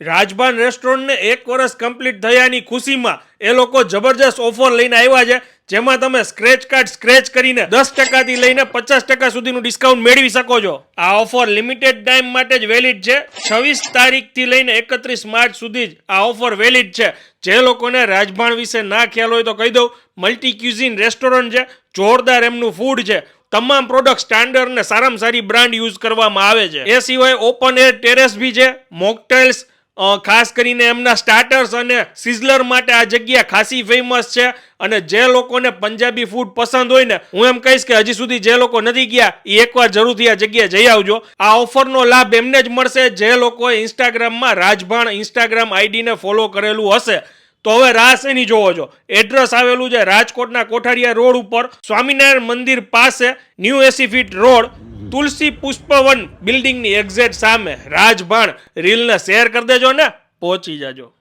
રાજભાન રેસ્ટોરન્ટને 1 વર્ષ કમ્પ્લીટ થયાની ખુશીમાં એ લોકો જબરજસ્ત ઓફર લઈને આવ્યા છે, જેમાં તમે સ્ક્રેચ કાર્ડ સ્ક્રેચ કરીને 10% થી લઈને 50% સુધીનું ડિસ્કાઉન્ટ મેળવી શકો છો. આ ઓફર લિમિટેડ ટાઈમ માટે જ વેલિડ છે. 26 તારીખથી લઈને 31 માર્ચ સુધી જ આ ઓફર વેલિડ છે. જે લોકોને રાજભાણ વિશે ના ખ્યાલ હોય તો કહી દઉં, મલ્ટી ક્યુઝિન રેસ્ટોરન્ટ છે, જોરદાર એમનું ફૂડ છે. તમામ પ્રોડક્ટ સ્ટાન્ડર્ડ ને સારામાં સારી બ્રાન્ડ યુઝ કરવામાં આવે છે. એ સિવાય ઓપન એર ટેરેસ બી છે, મોકટેલ્સ, ખાસ કરીને એમના સ્ટાર્ટર્સ અને સિઝલર માટે આ જગ્યા ખાસી ફેમસ છે. અને જે લોકોને પંજાબી ફૂડ પસંદ હોય ને, હું એમ કહીશ કે હજી સુધી જે લોકો નથી ગયા એ એકવાર જરૂરથી આ જગ્યાએ જઈ આવજો. આ ઓફરનો લાભ એમને જ મળશે જે લોકોએ ઇન્સ્ટાગ્રામમાં રાજભાણ ઇન્સ્ટાગ્રામ આઈડીને ફોલો કરેલું હશે. તો હવે રાહ શેની જોવો છો? એડ્રેસ આવેલું છે રાજકોટના કોઠારિયા રોડ ઉપર, સ્વામિનારાયણ મંદિર પાસે, ન્યૂ 80 ફીટ રોડ, તુલસી પુષ્પવન બિલ્ડિંગની એક્ઝેક્ટ સામે રાજભાણ. રીલને શેર કરી દેજો ને, પહોંચી જાજો.